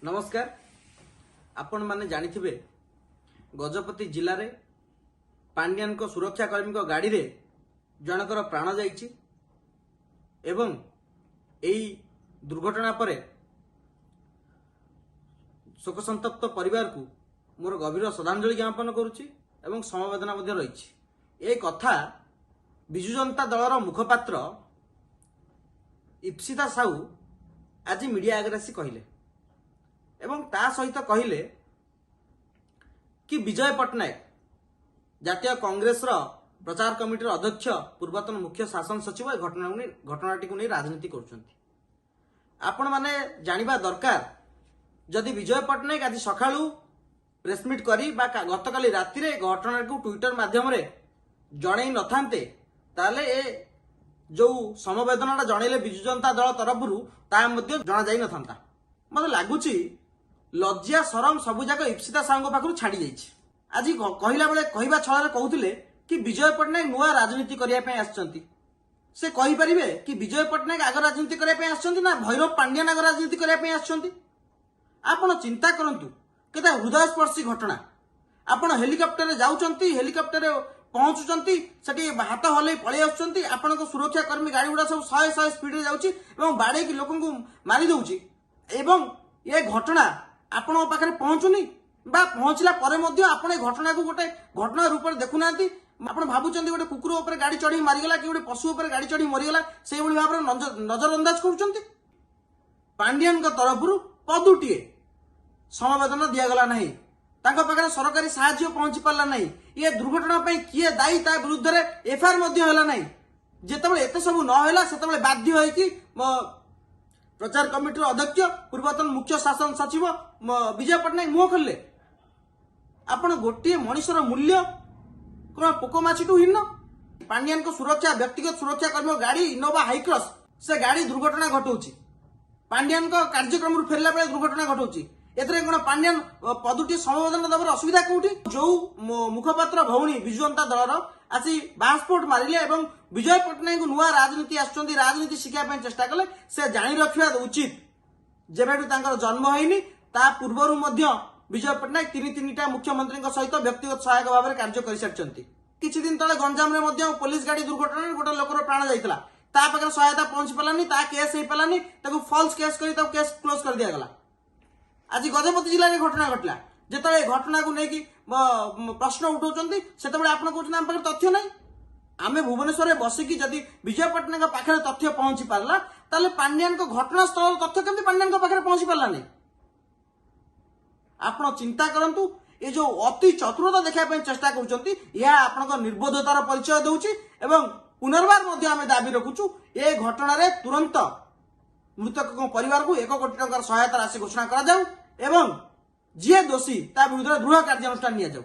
नमस्कार। आपण माने जानिथिबे गजपति जिले में पांड्यान को सुरक्षाकर्मी को गाड़ी रे जनकर प्राण जाइछि एवं एई दुर्घटना परे शोकसंतप्त परिवार को मोर गभीर श्रद्धांजलि ज्ञापन करुछि एवं समवेदना मध्य रही। ए कथा विजु जनता दलर मुखपात्र इप्सिता साहू आज मीडिया आगे आसी कहले एवं ता सहित कहले कि विजय पट्टनायक जातीय कांग्रेस प्रचार कमिटी अध्यक्ष पूर्वतन मुख्य शासन सचिव घटनाटी को नहीं राजनीति करुछंती। आपण माने जानिबा दरकार जदि विजय पट्टनायक आज सकाळू प्रेसमिट करी बा गतकाली राति रे घटना को ट्विटर माध्यम रे जणै नथांते ताले ए जो समवेदना जनइले विजु जनता दल तरफ ता मध्य जना जाई नथांता। मते लागुची लज्जा शरम सबु जाक इप्सिता साहू पाखु छाड़ी जाइछि। आज कहला बेले कहवा छଳରେ कहउथिले कि विजय पट्टनायक नुआ राजनीति करिया पे आछंती। से कहि परिबे कि विजय पट्टनायक आग राजनीति करिया पे आछंती ना भैरव पांड्यान आग राजनीति करिया पे आछंती। आपण चिंता करंतु केते हृदयस्पर्शी घटना। आपण हेलिकॉप्टर रे जाउचंती, हेलिकॉप्टर रे पहुंचुचंती, सेठी हाथ हलै पळै आछंती, आपण को सुरक्षा कर्मी गाड़ी गुडा सब 100 स्पीड रे जाउची एवं बाडे की लोकन को मारी दउची एवं ये घटना आपण पाखरे पहुंचुनी बा पहुंचला परे मध्य आपण घटना को गोटे घटना रूप में देखु नांती। आपण भाबुचंती गोटे कुकुर ऊपर गाड़ी चढ़ी मारिगला कि गोटे पशु ऊपर गाड़ी चढ़ी मरिगला से भली भाबरे नजरअंदाज करूचंती। पांड्यान तरफ पदुटीए समवेदना दियागला नहीं, तांका पाखरे सरकारी साहाय्य पहुंची पारला नहीं। ये दुर्घटना पे किए दायी ता विरुद्ध रे एफआईआर मध्य होला नहीं। जेतेबेले एते सब न होला सेतेबेले बाध्य होई कि प्रचार कमिटी अध्यक्ष पूर्वतन मुख्य शासन सचिव विजय पट्टनायक मुह खोलले। आपण गोटे मनुष्यर मूल्य कौन पोकमाछीटू हीन। पांड्यान को सुरक्षा व्यक्तिगत सुरक्षा कर्मी गाड़ी इनोवा हाईक्रॉस से गाड़ी दुर्घटना घटाऊँची। पांड्यान को कार्यक्रम रू फेरला बेले दुर्घटना घटाऊँची। एथरे कोन पांड्यान पदुटी समवेदना दबर असुविधा कोठी। जो मुखपात्र भौणी विजु जनता दलर आसी बास्पोर्ट मारिले एवं विजय पट्टनायक नुआ राजनीति आछंती, राजनीति शिक्षा पे चेष्टा कले से जानि रखिया उचित। जेबेटू तांकर जन्म होइनी ता पूर्वरु मध्य विजय पट्टनायक तीन मुख्यमंत्री सहित व्यक्तिगत सहायक भाव में कार्य कर सारिचंती। किछि दिन तले गंजाम रे मध्य पुलिस गाड़ी दुर्घटना गोटे लोकर प्राण जाइतला, ता पाखरे सहायता पहुंची पालानी, ता केस हे पालानी, ताको फॉल्स केस करी ता केस क्लोज कर दिया गला। आज गजपति जिले में घटना घटला, जेतले घटना को लेकिन प्रश्न उठाउचंती सेतबेले आपण कहउछन हम पाखरे तथ्य नै। आमे भुवनेश्वर में बसिकी जदि विजय पट्टनायक पाखरे तथ्य पहुंची पारला ताले पांड्यान को घटनास्थल तथ्य केमति पांड्यान को पाखरे पहुंची पारला नै। आपण चिंता करंतु ये जो अति चतुरता देखा चेष्टा करुचंती यह आपण निर्बोधतार परिचय दउची एवं पुनर्बार मध्य आमे दाबी रखुचु ए घटना रे तुरंत मृतक परिवार को 1 कोटी टंकार सहायता राशि घोषणा करा जाऊ एवं जे दोषी ता विरुद्ध दृढ़ कार्यानुष्ठान निया जाऊ।